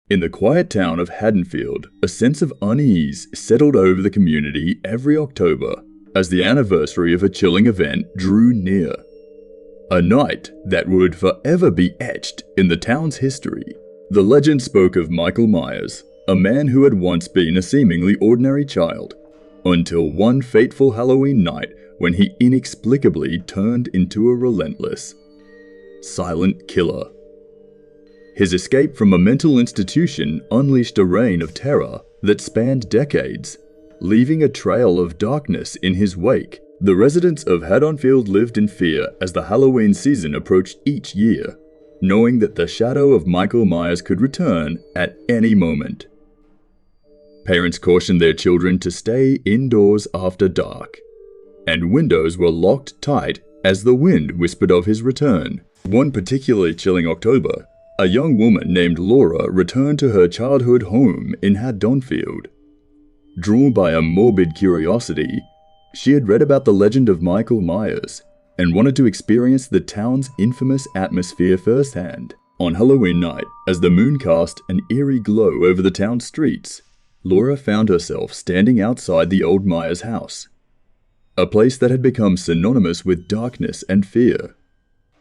In the quiet town of Haddonfield, a sense of unease settled over the community every October as the anniversary of a chilling event drew near. A night that would forever be etched in the town's history. The legend spoke of Michael Myers, a man who had once been a seemingly ordinary child, until one fateful Halloween night when he inexplicably turned into a relentless, silent killer. His escape from a mental institution unleashed a reign of terror that spanned decades, leaving a trail of darkness in his wake. The residents of Haddonfield lived in fear as the Halloween season approached each year, knowing that the shadow of Michael Myers could return at any moment. Parents cautioned their children to stay indoors after dark, and windows were locked tight as the wind whispered of his return. One particularly chilling October, a young woman named Laura returned to her childhood home in Haddonfield. Drawn by a morbid curiosity, she had read about the legend of Michael Myers and wanted to experience the town's infamous atmosphere firsthand. On Halloween night, as the moon cast an eerie glow over the town streets, Laura found herself standing outside the old Myers house, a place that had become synonymous with darkness and fear.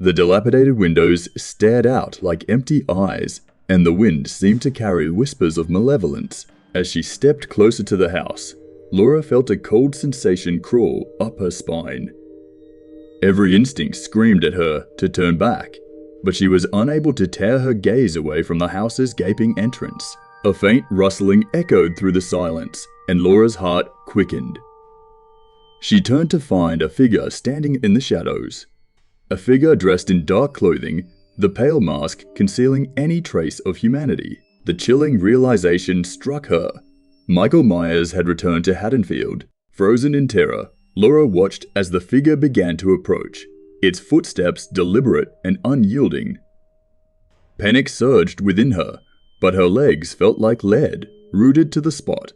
The dilapidated windows stared out like empty eyes, and the wind seemed to carry whispers of malevolence. As she stepped closer to the house, Laura felt a cold sensation crawl up her spine. Every instinct screamed at her to turn back, but she was unable to tear her gaze away from the house's gaping entrance. A faint rustling echoed through the silence, and Laura's heart quickened. She turned to find a figure standing in the shadows. A figure dressed in dark clothing, the pale mask concealing any trace of humanity. The chilling realization struck her. Michael Myers had returned to Haddonfield. Frozen in terror, Laura watched as the figure began to approach, its footsteps deliberate and unyielding. Panic surged within her, but her legs felt like lead, rooted to the spot.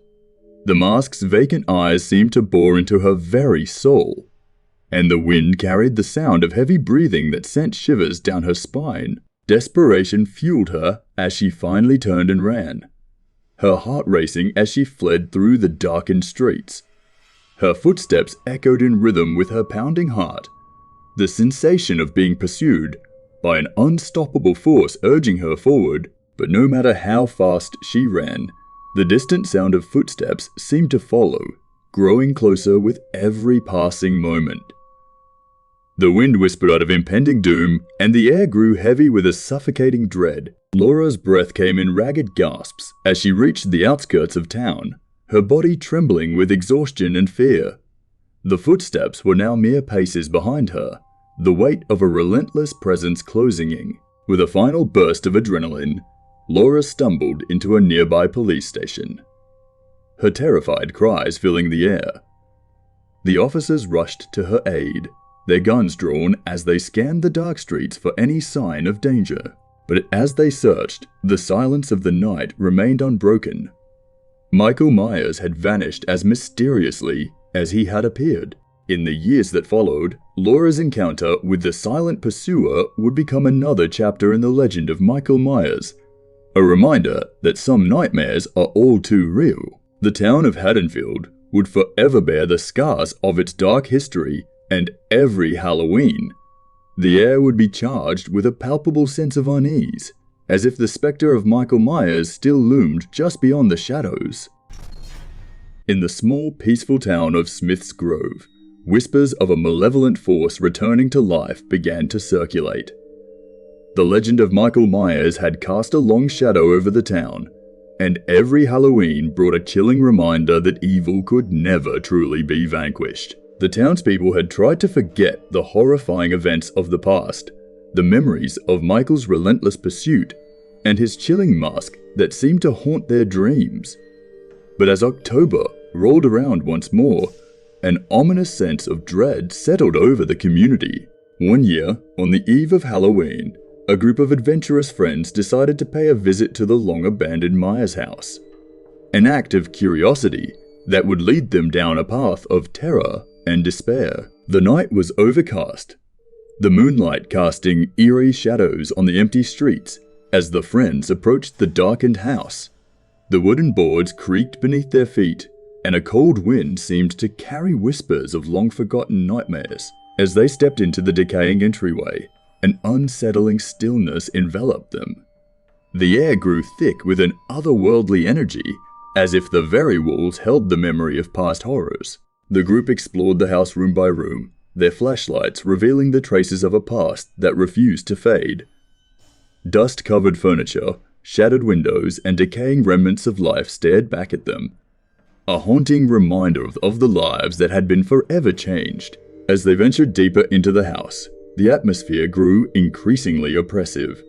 The mask's vacant eyes seemed to bore into her very soul, and the wind carried the sound of heavy breathing that sent shivers down her spine. Desperation fueled her as she finally turned and ran, her heart racing as she fled through the darkened streets. Her footsteps echoed in rhythm with her pounding heart, the sensation of being pursued by an unstoppable force urging her forward. But no matter how fast she ran, the distant sound of footsteps seemed to follow, growing closer with every passing moment. The wind whispered out of impending doom, and the air grew heavy with a suffocating dread. Laura's breath came in ragged gasps as she reached the outskirts of town, her body trembling with exhaustion and fear. The footsteps were now mere paces behind her, the weight of a relentless presence closing in. With a final burst of adrenaline, Laura stumbled into a nearby police station, her terrified cries filling the air. The officers rushed to her aid, their guns drawn as they scanned the dark streets for any sign of danger. But as they searched, the silence of the night remained unbroken. Michael Myers had vanished as mysteriously as he had appeared. In the years that followed, Laura's encounter with the silent pursuer would become another chapter in the legend of Michael Myers, a reminder that some nightmares are all too real. The town of Haddonfield would forever bear the scars of its dark history, and every Halloween, the air would be charged with a palpable sense of unease, as if the specter of Michael Myers still loomed just beyond the shadows. In the small, peaceful town of Smith's Grove, whispers of a malevolent force returning to life began to circulate. The legend of Michael Myers had cast a long shadow over the town, and every Halloween brought a chilling reminder that evil could never truly be vanquished. The townspeople had tried to forget the horrifying events of the past, the memories of Michael's relentless pursuit, and his chilling mask that seemed to haunt their dreams. But as October rolled around once more, an ominous sense of dread settled over the community. One year, on the eve of Halloween, a group of adventurous friends decided to pay a visit to the long-abandoned Myers house, an act of curiosity that would lead them down a path of terror and despair. The night was overcast, the moonlight casting eerie shadows on the empty streets as the friends approached the darkened house. The wooden boards creaked beneath their feet, and a cold wind seemed to carry whispers of long-forgotten nightmares. As they stepped into the decaying entryway, an unsettling stillness enveloped them. The air grew thick with an otherworldly energy, as if the very walls held the memory of past horrors. The group explored the house room by room, their flashlights revealing the traces of a past that refused to fade. Dust-covered furniture, shattered windows, and decaying remnants of life stared back at them, a haunting reminder of the lives that had been forever changed. As they ventured deeper into the house, the atmosphere grew increasingly oppressive.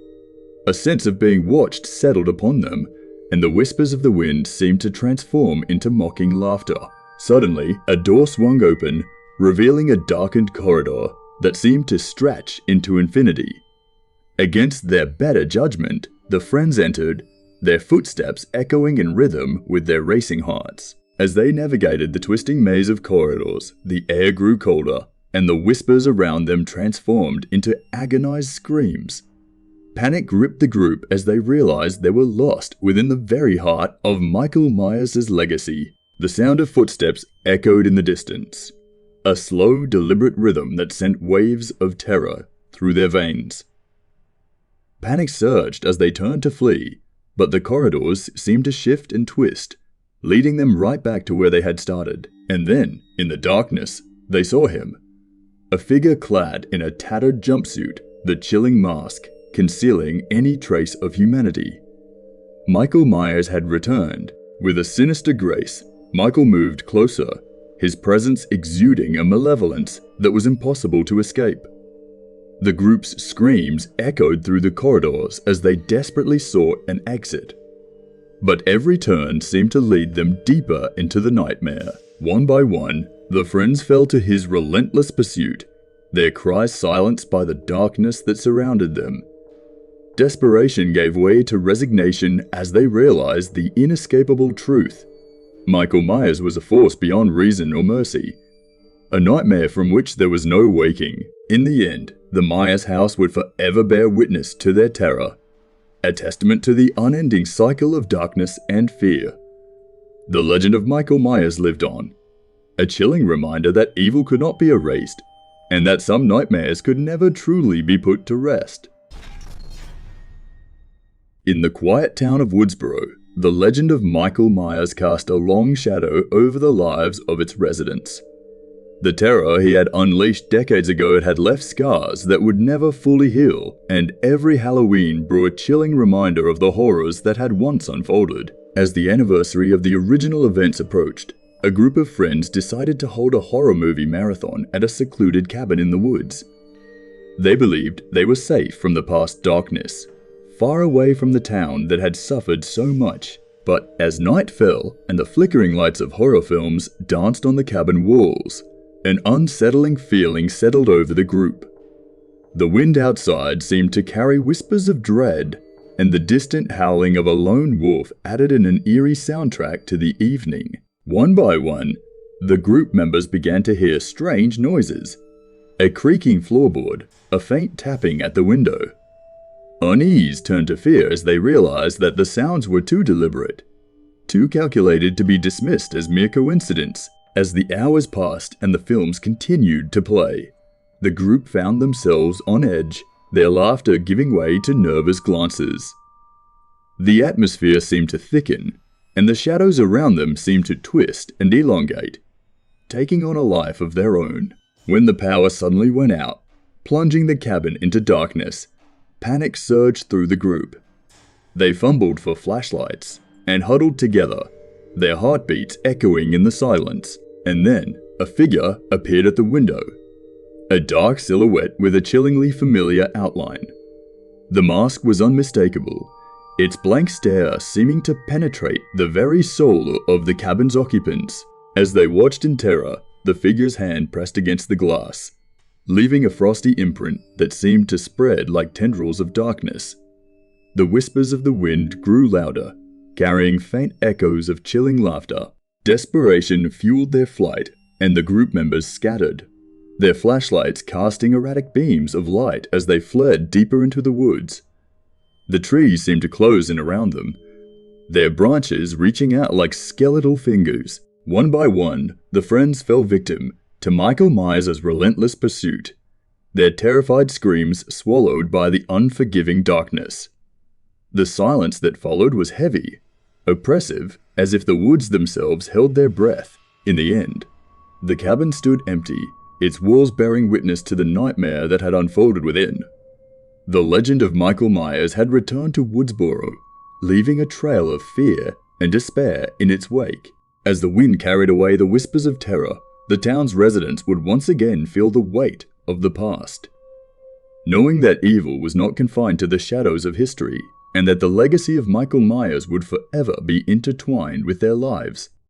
A sense of being watched settled upon them, and the whispers of the wind seemed to transform into mocking laughter. Suddenly, a door swung open, revealing a darkened corridor that seemed to stretch into infinity. Against their better judgment, the friends entered, their footsteps echoing in rhythm with their racing hearts. As they navigated the twisting maze of corridors, the air grew colder, and the whispers around them transformed into agonized screams. Panic gripped the group as they realized they were lost within the very heart of Michael Myers' legacy. The sound of footsteps echoed in the distance, a slow, deliberate rhythm that sent waves of terror through their veins. Panic surged as they turned to flee, but the corridors seemed to shift and twist, leading them right back to where they had started. And then, in the darkness, they saw him. A figure clad in a tattered jumpsuit, the chilling mask concealing any trace of humanity. Michael Myers had returned. With a sinister grace, Michael moved closer, his presence exuding a malevolence that was impossible to escape. The group's screams echoed through the corridors as they desperately sought an exit. But every turn seemed to lead them deeper into the nightmare. One by one, the friends fell to his relentless pursuit, their cries silenced by the darkness that surrounded them. Desperation gave way to resignation as they realized the inescapable truth. Michael Myers was a force beyond reason or mercy, a nightmare from which there was no waking. In the end, the Myers house would forever bear witness to their terror, a testament to the unending cycle of darkness and fear. The legend of Michael Myers lived on, a chilling reminder that evil could not be erased, and that some nightmares could never truly be put to rest. In the quiet town of Woodsboro, the legend of Michael Myers cast a long shadow over the lives of its residents. The terror he had unleashed decades ago had left scars that would never fully heal, and every Halloween brought a chilling reminder of the horrors that had once unfolded. As the anniversary of the original events approached, a group of friends decided to hold a horror movie marathon at a secluded cabin in the woods. They believed they were safe from the past darkness, far away from the town that had suffered so much. But as night fell and the flickering lights of horror films danced on the cabin walls, an unsettling feeling settled over the group. The wind outside seemed to carry whispers of dread, and the distant howling of a lone wolf added an eerie soundtrack to the evening. One by one, the group members began to hear strange noises. A creaking floorboard, a faint tapping at the window. Unease turned to fear as they realized that the sounds were too deliberate, too calculated to be dismissed as mere coincidence. As the hours passed and the films continued to play, the group found themselves on edge, their laughter giving way to nervous glances. The atmosphere seemed to thicken, and the shadows around them seemed to twist and elongate, taking on a life of their own. When the power suddenly went out, plunging the cabin into darkness, panic surged through the group. They fumbled for flashlights and huddled together, their heartbeats echoing in the silence. And then, a figure appeared at the window, a dark silhouette with a chillingly familiar outline. The mask was unmistakable, its blank stare seeming to penetrate the very soul of the cabin's occupants. As they watched in terror, the figure's hand pressed against the glass, leaving a frosty imprint that seemed to spread like tendrils of darkness. The whispers of the wind grew louder, carrying faint echoes of chilling laughter. Desperation fueled their flight, and the group members scattered, their flashlights casting erratic beams of light as they fled deeper into the woods. The trees seemed to close in around them, their branches reaching out like skeletal fingers. One by one, the friends fell victim to Michael Myers' relentless pursuit, their terrified screams swallowed by the unforgiving darkness. The silence that followed was heavy, oppressive, as if the woods themselves held their breath. In the end, the cabin stood empty, its walls bearing witness to the nightmare that had unfolded within. The legend of Michael Myers had returned to Woodsboro, leaving a trail of fear and despair in its wake. As the wind carried away the whispers of terror, the town's residents would once again feel the weight of the past. Knowing that evil was not confined to the shadows of history, and that the legacy of Michael Myers would forever be intertwined with their lives,